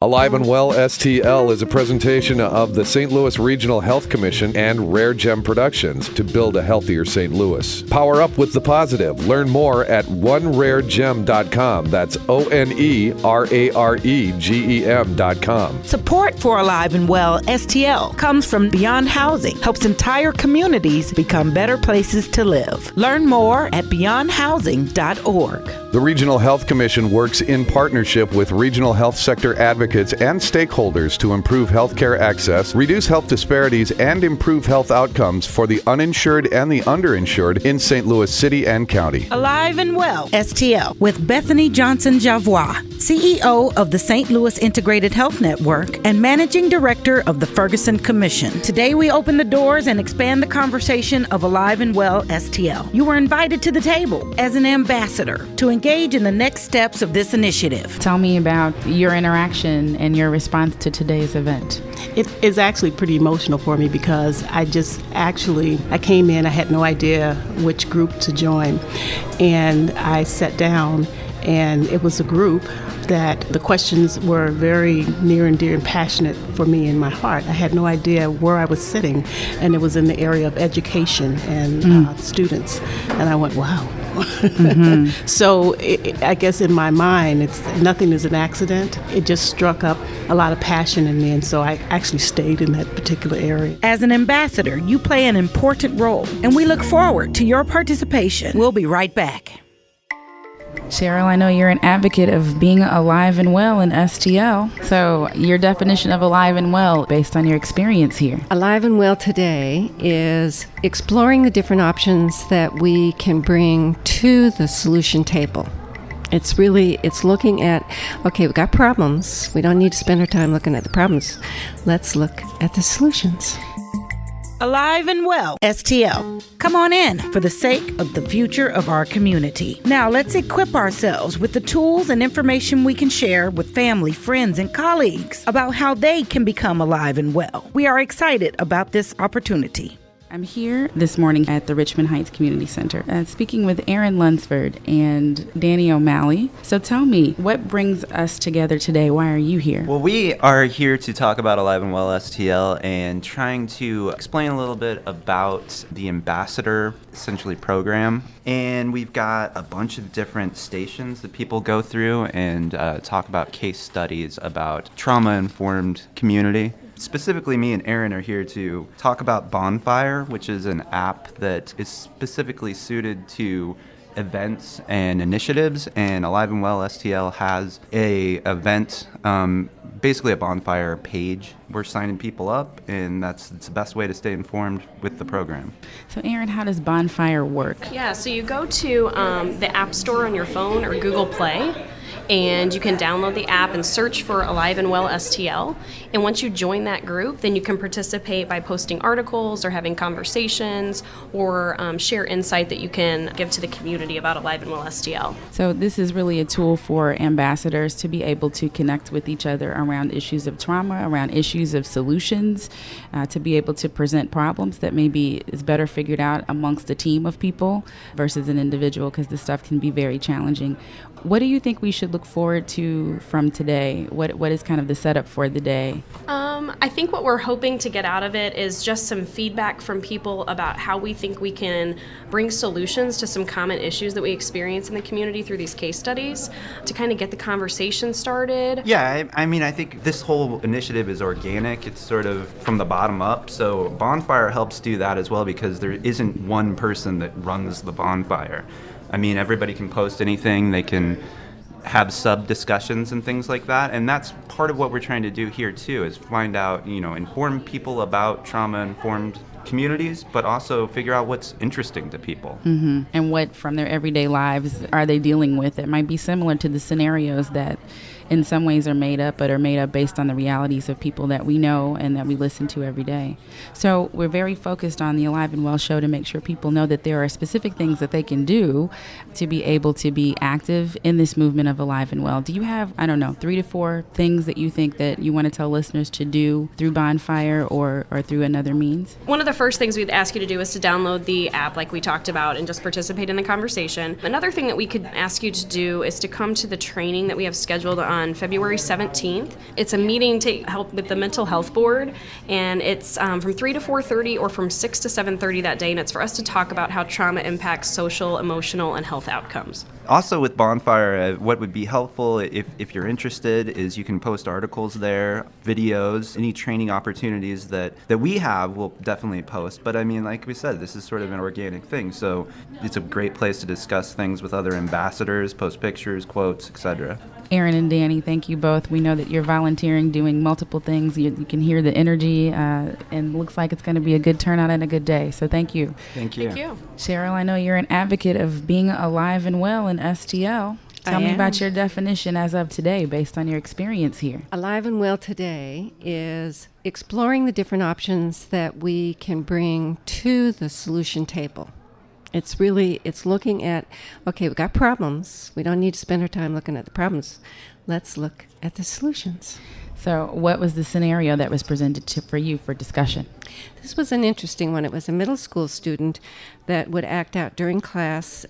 Alive and Well STL is a presentation of the St. Louis Regional Health Commission and Rare Gem Productions to build a healthier St. Louis. Power up with the positive. Learn more at oneraregem.com. That's ONERAREGEM.com. Support for Alive and Well STL comes from Beyond Housing, helps entire communities become better places to live. Learn more at beyondhousing.org. The Regional Health Commission works in partnership with regional health sector advocates and stakeholders to improve healthcare access, reduce health disparities, and improve health outcomes for the uninsured and the underinsured in St. Louis City and County. Alive and Well STL with Bethany Johnson-Javois, CEO of the St. Louis Integrated Health Network and Managing Director of the Ferguson Commission. Today we open the doors and expand the conversation of Alive and Well STL. You are invited to the table as an ambassador to engage in the next steps of this initiative. Tell me about your interaction and your response to today's event. It is actually pretty emotional for me because I came in, I had no idea which group to join, and I sat down, and it was a group that the questions were very near and dear and passionate for me in my heart. I had no idea where I was sitting, and it was in the area of education and students, and I went, wow. Mm-hmm. So I guess in my mind, nothing is an accident. It just struck up a lot of passion in me, and so I actually stayed in that particular area. As an ambassador, you play an important role, and we look forward to your participation. We'll be right back. Cheryl, I know you're an advocate of being alive and well in STL. So your definition of alive and well based on your experience here. Alive and Well today is exploring the different options that we can bring to the solution table. It's looking at, okay, we've got problems. We don't need to spend our time looking at the problems. Let's look at the solutions. Alive and Well STL. Come on in for the sake of the future of our community. Now let's equip ourselves with the tools and information we can share with family, friends, and colleagues about how they can become alive and well. We are excited about this opportunity. I'm here this morning at the Richmond Heights Community Center speaking with Aaron Lunsford and Danny O'Malley. So tell me, what brings us together today? Why are you here? Well, we are here to talk about Alive and Well STL and trying to explain a little bit about the Ambassador, essentially, program. And we've got a bunch of different stations that people go through and talk about case studies about trauma-informed community. Specifically, me and Aaron are here to talk about Bonfire, which is an app that is specifically suited to events and initiatives, and Alive and Well STL has a event, basically a Bonfire page. We're signing people up, and it's the best way to stay informed with the program. So Aaron, how does Bonfire work? Yeah, so you go to the App Store on your phone or Google Play, and you can download the app and search for Alive and Well STL. And once you join that group, then you can participate by posting articles or having conversations or share insight that you can give to the community about Alive and Well STL. So this is really a tool for ambassadors to be able to connect with each other around issues of trauma, around issues of solutions, to be able to present problems that maybe is better figured out amongst a team of people versus an individual, because this stuff can be very challenging. What do you think we should look forward to from today? What is kind of the setup for the day? I think what we're hoping to get out of it is just some feedback from people about how we think we can bring solutions to some common issues that we experience in the community through these case studies to kind of get the conversation started. Yeah, I mean, I think this whole initiative is organic. It's sort of from the bottom up. So Bonfire helps do that as well, because there isn't one person that runs the Bonfire. I mean, everybody can post anything. They can have sub-discussions and things like that. And that's part of what we're trying to do here, too, is find out, inform people about trauma-informed communities, but also figure out what's interesting to people. Mm-hmm. And what from their everyday lives are they dealing with that might be similar to the scenarios that in some ways are made up, but are made up based on the realities of people that we know and that we listen to every day. So we're very focused on the Alive and Well show to make sure people know that there are specific things that they can do to be able to be active in this movement of Alive and Well. Do you have, 3 to 4 things that you think that you want to tell listeners to do through Bonfire or through another means? One of the first things we'd ask you to do is to download the app like we talked about and just participate in the conversation. Another thing that we could ask you to do is to come to the training that we have scheduled on on February 17th. It's a meeting to help with the mental health board, and it's from 3 to 4:30 or from 6 to 7:30 that day, and it's for us to talk about how trauma impacts social, emotional, and health outcomes. Also with Bonfire, what would be helpful if you're interested is you can post articles there, videos, any training opportunities that we have, we'll definitely post. But I mean, like we said, this is sort of an organic thing, so it's a great place to discuss things with other ambassadors, post pictures, quotes, etc. Aaron and Danny, thank you both. We know that you're volunteering, doing multiple things. You can hear the energy, and looks like it's going to be a good turnout and a good day. So thank you. Thank you. Thank you. Cheryl, I know you're an advocate of being alive and well in STL. Tell me about your definition as of today based on your experience here. Alive and Well today is exploring the different options that we can bring to the solution table. It's looking at, okay, we've got problems. We don't need to spend our time looking at the problems. Let's look at the solutions. So what was the scenario that was presented for you for discussion? This was an interesting one. It was a middle school student that would act out during class,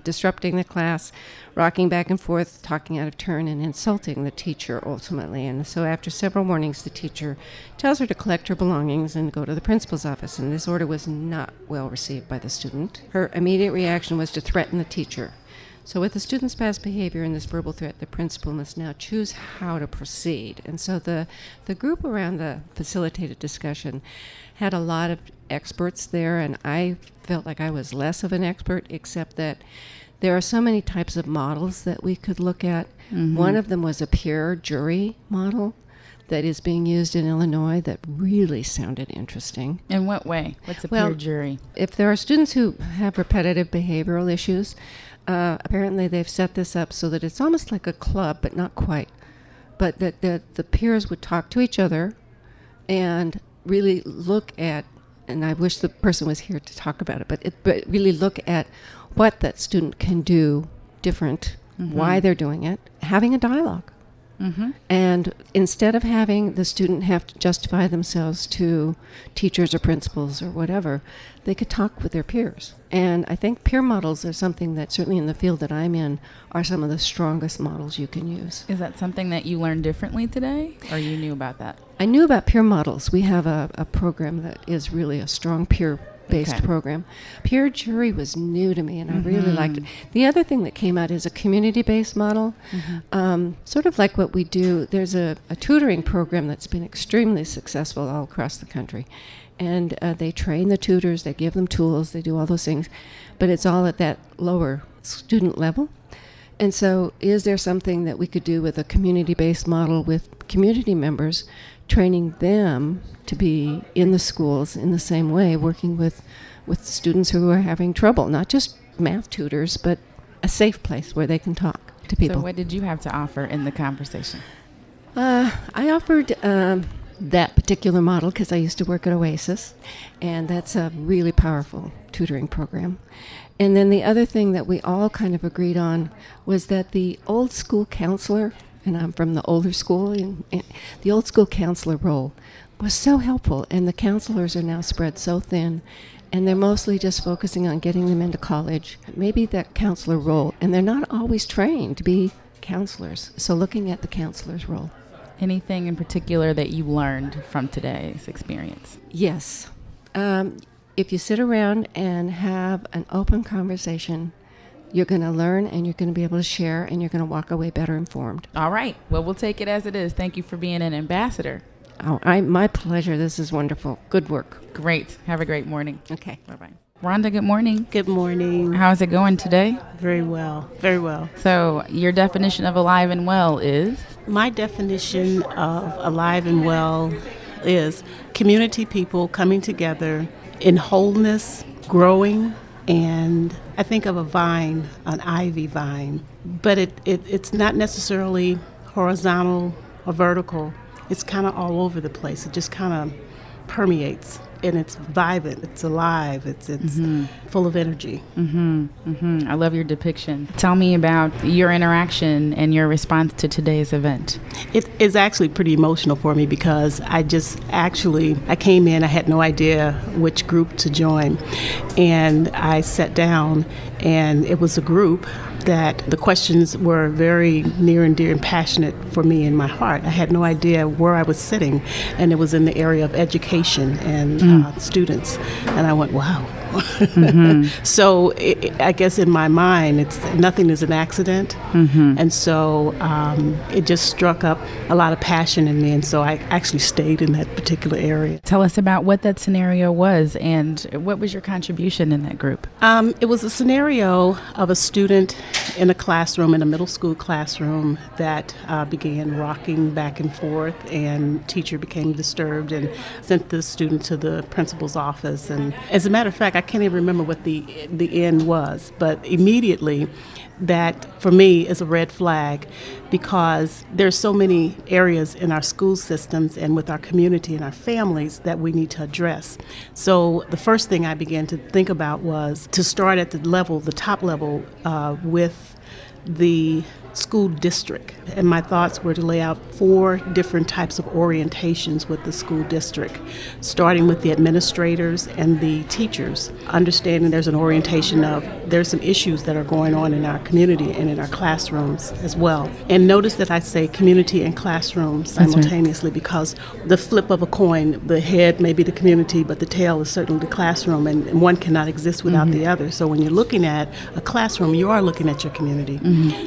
disrupting the class, rocking back and forth, talking out of turn, and insulting the teacher ultimately. And so after several warnings, the teacher tells her to collect her belongings and go to the principal's office. And this order was not well received by the student. Her immediate reaction was to threaten the teacher. So with the student's past behavior and this verbal threat, the principal must now choose how to proceed. And so the group around the facilitated discussion had a lot of experts there, and I felt like I was less of an expert, except that there are so many types of models that we could look at. Mm-hmm. One of them was a peer jury model that is being used in Illinois that really sounded interesting. In what way? What's a peer jury? If there are students who have repetitive behavioral issues, apparently they've set this up so that it's almost like a club, but not quite. But that the peers would talk to each other and really look at, and I wish the person was here to talk about it, but really look at what that student can do different, mm-hmm. why they're doing it, having a dialogue. Mm-hmm. And instead of having the student have to justify themselves to teachers or principals or whatever, they could talk with their peers. And I think peer models are something that certainly in the field that I'm in are some of the strongest models you can use. Is that something that you learned differently today, or you knew about that? I knew about peer models. We have a program that is really a strong peer-based program. Peer jury was new to me, and I really liked it. The other thing that came out is a community-based model, sort of like what we do. There's a tutoring program that's been extremely successful all across the country. And they train the tutors, they give them tools, they do all those things, but it's all at that lower student level. And so is there something that we could do with a community-based model with community members, training them to be in the schools in the same way, working with students who are having trouble, not just math tutors, but a safe place where they can talk to people. So what did you have to offer in the conversation? I offered that particular model because I used to work at Oasis, and that's a really powerful tutoring program. And then the other thing that we all kind of agreed on was that the old school counselor, and I'm from the older school, and the old school counselor role was so helpful, and the counselors are now spread so thin, and they're mostly just focusing on getting them into college. Maybe that counselor role, and they're not always trained to be counselors, so looking at the counselor's role. Anything in particular that you learned from today's experience? Yes. If you sit around and have an open conversation, you're going to learn and you're going to be able to share and you're going to walk away better informed. All right. Well, we'll take it as it is. Thank you for being an ambassador. Oh, my pleasure. This is wonderful. Good work. Great. Have a great morning. Okay. Bye-bye. Rhonda, good morning. Good morning. How's it going today? Very well. Very well. So your definition of alive and well is? My definition of alive and well is community people coming together in wholeness, growing, and I think of a vine, an ivy vine, but it's not necessarily horizontal or vertical. It's kind of all over the place. It just kind of permeates, and it's vibrant, it's alive, it's full of energy. I love your depiction. Tell me about your interaction and your response to today's event. It is actually pretty emotional for me because I came in, I had no idea which group to join, and I sat down, and it was a group that the questions were very near and dear and passionate for me in my heart. I had no idea where I was sitting, and it was in the area of education and students. And I went, wow. So I guess in my mind, nothing is an accident. And so it just struck up a lot of passion in me. And so I actually stayed in that particular area. Tell us about what that scenario was and what was your contribution in that group? It was a scenario of a student in a classroom, in a middle school classroom, that began rocking back and forth, and teacher became disturbed and sent the student to the principal's office. And as a matter of fact, I can't even remember what the end was, but immediately that for me is a red flag, because there's so many areas in our school systems and with our community and our families that we need to address. So the first thing I began to think about was to start at the top level with the school district. And my thoughts were to lay out 4 different types of orientations with the school district, starting with the administrators and the teachers, understanding there's an orientation of there's some issues that are going on in our community and in our classrooms as well. And notice that I say community and classroom simultaneously, because the flip of a coin, the head may be the community, but the tail is certainly the classroom, and one cannot exist without the other. So when you're looking at a classroom, you are looking at your community.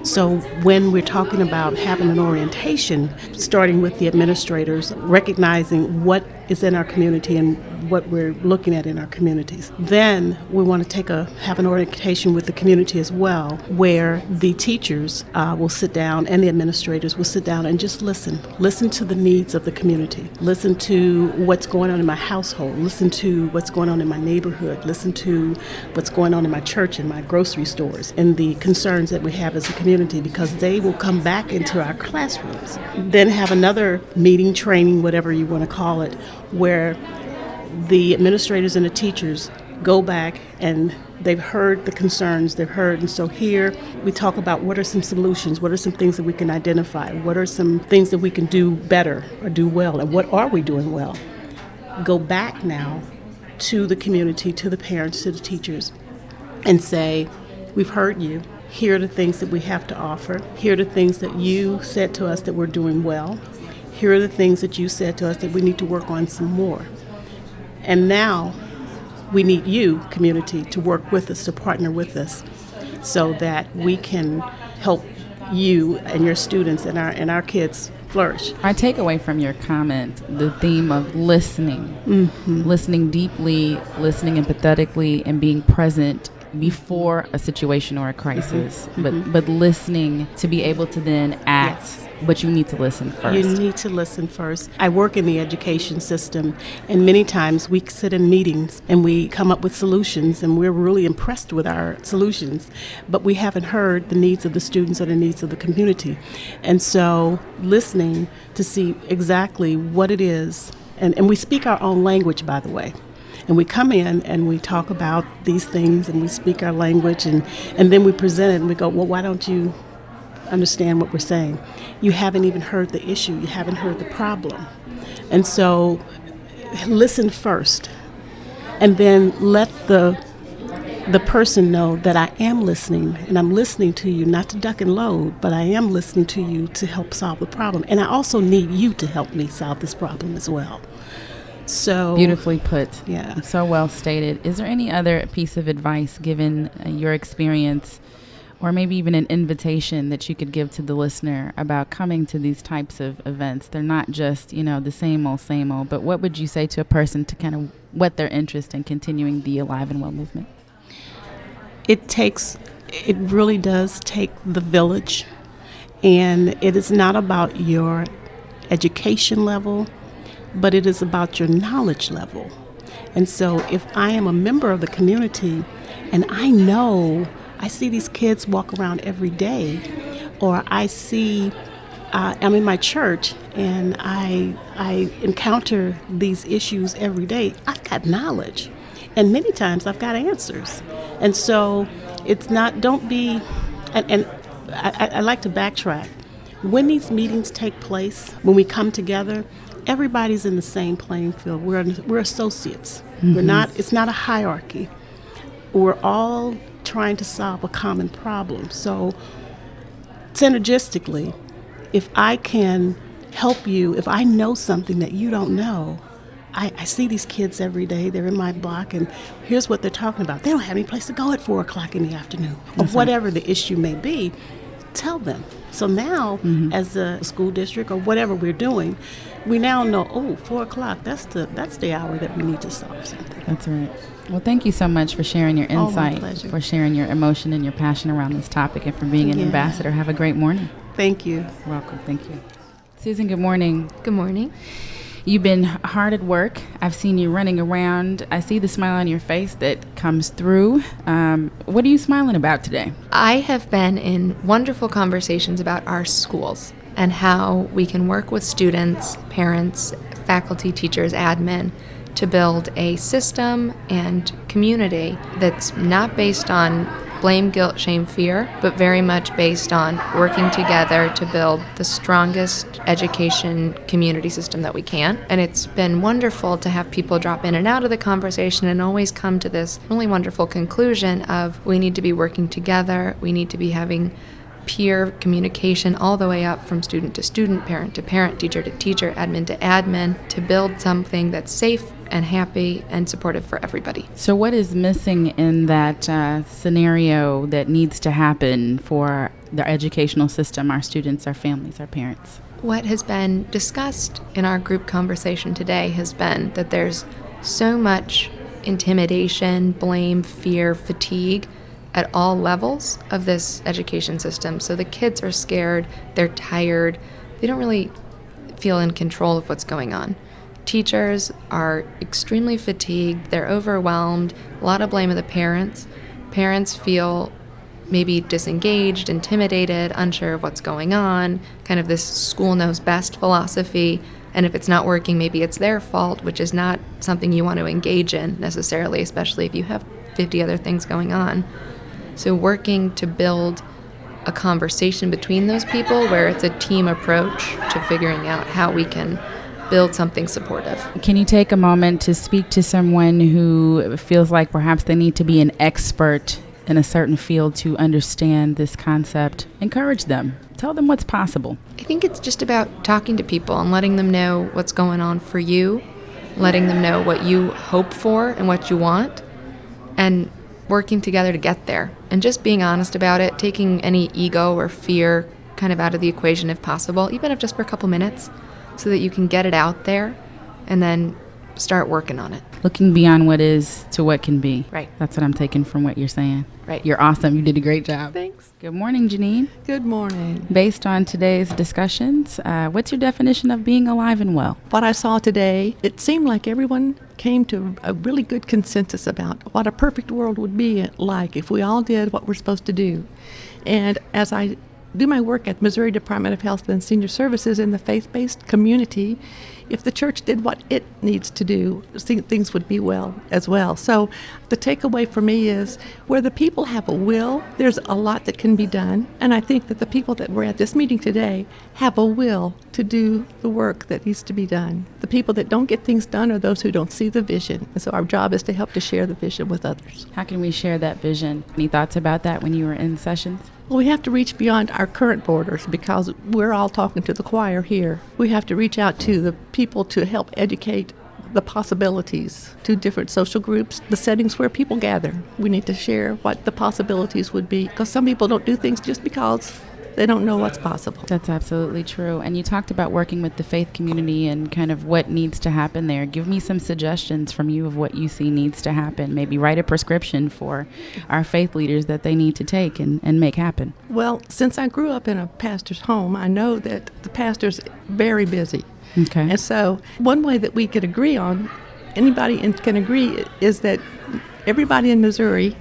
So when we're talking about having an orientation, starting with the administrators, recognizing what is in our community and what we're looking at in our communities. Then we want to have an orientation with the community as well, where the teachers will sit down and the administrators will sit down and just listen to the needs of the community, listen to what's going on in my household, listen to what's going on in my neighborhood, listen to what's going on in my church and my grocery stores, and the concerns that we have as a community, because they will come back into our classrooms. Then have another meeting, training, whatever you want to call it, where the administrators and the teachers go back and they've heard the concerns, and so here we talk about what are some solutions, what are some things that we can identify, what are some things that we can do better or do well, and what are we doing well. Go back now to the community, to the parents, to the teachers, and say, we've heard you. Here are the things that we have to offer. Here are the things that you said to us that we're doing well. Here are the things that you said to us that we need to work on some more. And now we need you, community, to work with us, to partner with us, so that we can help you and your students and our kids flourish. I take away from your comment the theme of listening, listening deeply, listening empathetically, and being present before a situation or a crisis, but listening to be able to then act. Yes. But you need to listen first. You need to listen first. I work in the education system, and many times we sit in meetings and we come up with solutions, and we're really impressed with our solutions, but we haven't heard the needs of the students or the needs of the community. And so listening to see exactly what it is, and we speak our own language, by the way. And we come in and we talk about these things and we speak our language, and then we present it and we go, well, why don't you understand what we're saying? You haven't even heard the issue. You haven't heard the problem. And so listen first, and then let the person know that I am listening, and I'm listening to you, not to duck and load, but I am listening to you to help solve the problem. And I also need you to help me solve this problem as well. So beautifully put. Yeah. So well stated. Is there any other piece of advice, given your experience, or maybe even an invitation that you could give to the listener about coming to these types of events? They're not just, the same old, but what would you say to a person to kind of whet their interest in continuing the Alive and Well movement? It really does take the village, and it is not about your education level, but it is about your knowledge level. And so if I am a member of the community and I see these kids walk around every day, or I'm in my church and I encounter these issues every day, I've got knowledge, and many times I've got answers. And so it's not, and I like to backtrack. When these meetings take place, when we come together, everybody's in the same playing field. We're associates. It's not a hierarchy. We're all trying to solve a common problem. So synergistically, if I can help you, if I know something that you don't know, I see these kids every day. They're in my block, and here's what they're talking about. They don't have any place to go at 4 o'clock in the afternoon, or whatever the issue may be. Tell them. So now, as a school district or whatever we're doing, we now know, 4 o'clock, that's the hour that we need to solve something. That's right. Well, thank you so much for sharing your insight, my pleasure. for sharing your emotion and your passion around this topic, and for being an ambassador. Have a great morning. Thank you. You're welcome. Thank you. Susan, good morning. Good morning. You've been hard at work. I've seen you running around. I see the smile on your face that comes through. What are you smiling about today? I have been in wonderful conversations about our schools and how we can work with students, parents, faculty, teachers, admin to build a system and community that's not based on blame, guilt, shame, fear, but very much based on working together to build the strongest education community system that we can. And it's been wonderful to have people drop in and out of the conversation and always come to this really wonderful conclusion of we need to be working together, we need to be having peer communication all the way up from student to student, parent to parent, teacher to teacher, admin to admin, to build something that's safe and happy and supportive for everybody. So what is missing in that scenario that needs to happen for the educational system, our students, our families, our parents? What has been discussed in our group conversation today has been that there's so much intimidation, blame, fear, fatigue at all levels of this education system. So the kids are scared, they're tired, they don't really feel in control of what's going on. Teachers are extremely fatigued, they're overwhelmed, a lot of blame of the parents. Parents feel maybe disengaged, intimidated, unsure of what's going on, kind of this school knows best philosophy, and if it's not working, maybe it's their fault, which is not something you want to engage in necessarily, especially if you have 50 other things going on. So working to build a conversation between those people where it's a team approach to figuring out how we can build something supportive. Can you take a moment to speak to someone who feels like perhaps they need to be an expert in a certain field to understand this concept? Encourage them. Tell them what's possible. I think it's just about talking to people and letting them know what's going on for you, letting them know what you hope for and what you want, and working together to get there. And just being honest about it, taking any ego or fear kind of out of the equation if possible, even if just for a couple minutes, so that you can get it out there and then start working on it. Looking beyond what is to what can be. Right. That's what I'm taking from what you're saying. Right. You're awesome. You did a great job. Thanks. Good morning, Janine. Good morning. Based on today's discussions, what's your definition of being alive and well? What I saw today, it seemed like everyone came to a really good consensus about what a perfect world would be like if we all did what we're supposed to do. And as I do my work at Missouri Department of Health and Senior Services in the faith-based community, if the church did what it needs to do, things would be well as well. So the takeaway for me is where the people have a will, there's a lot that can be done. And I think that the people that were at this meeting today have a will to do the work that needs to be done. The people that don't get things done are those who don't see the vision. And so our job is to help to share the vision with others. How can we share that vision? Any thoughts about that when you were in sessions? Well, we have to reach beyond our current borders because we're all talking to the choir here. We have to reach out to the people to help educate the possibilities to different social groups, the settings where people gather. We need to share what the possibilities would be because some people don't do things just because they don't know what's possible. That's absolutely true. And you talked about working with the faith community and kind of what needs to happen there. Give me some suggestions from you of what you see needs to happen. Maybe write a prescription for our faith leaders that they need to take and make happen. Well, since I grew up in a pastor's home, I know that the pastor's very busy. Okay. And so one way that we could agree on, anybody can agree, is that everybody in Missouri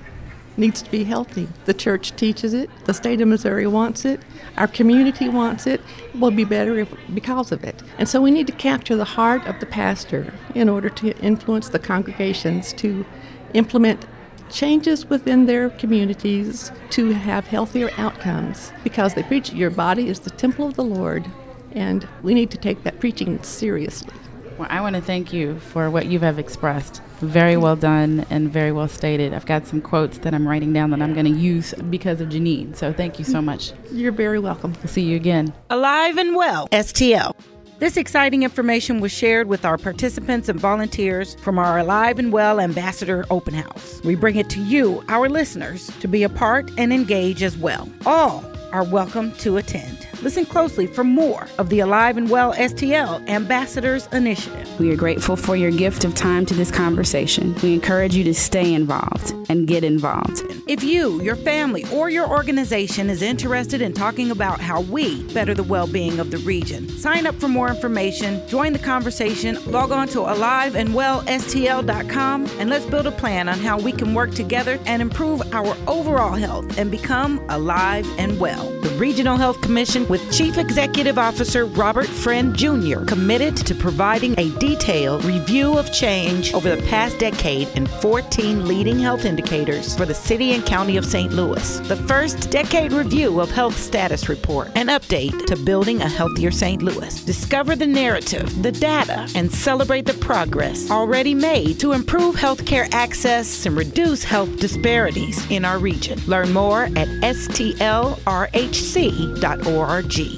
needs to be healthy. The church teaches it. The state of Missouri wants it. Our community wants it. We'll be better because of it. And so we need to capture the heart of the pastor in order to influence the congregations to implement changes within their communities to have healthier outcomes because they preach your body is the temple of the Lord, and we need to take that preaching seriously. Well, I want to thank you for what you have expressed. Very well done and very well stated. I've got some quotes that I'm writing down that I'm going to use because of Janine. So thank you so much. You're very welcome. We'll see you again. Alive and Well, STL. This exciting information was shared with our participants and volunteers from our Alive and Well Ambassador Open House. We bring it to you, our listeners, to be a part and engage as well. All are welcome to attend. Listen closely for more of the Alive and Well STL Ambassadors Initiative. We are grateful for your gift of time to this conversation. We encourage you to stay involved and get involved. If you, your family, or your organization is interested in talking about how we better the well-being of the region, sign up for more information, join the conversation, log on to aliveandwellstl.com, and let's build a plan on how we can work together and improve our overall health and become alive and well. The Regional Health Commission with Chief Executive Officer Robert Friend Jr. committed to providing a detailed review of change over the past decade in 14 leading health indicators for the city and county of St. Louis. The first decade review of health status report, an update to building a healthier St. Louis. Discover the narrative, the data, and celebrate the progress already made to improve healthcare access and reduce health disparities in our region. Learn more at stlrhc.org.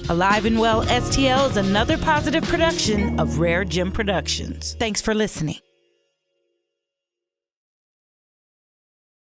Alive and Well STL is another positive production of Rare Gem Productions. Thanks for listening.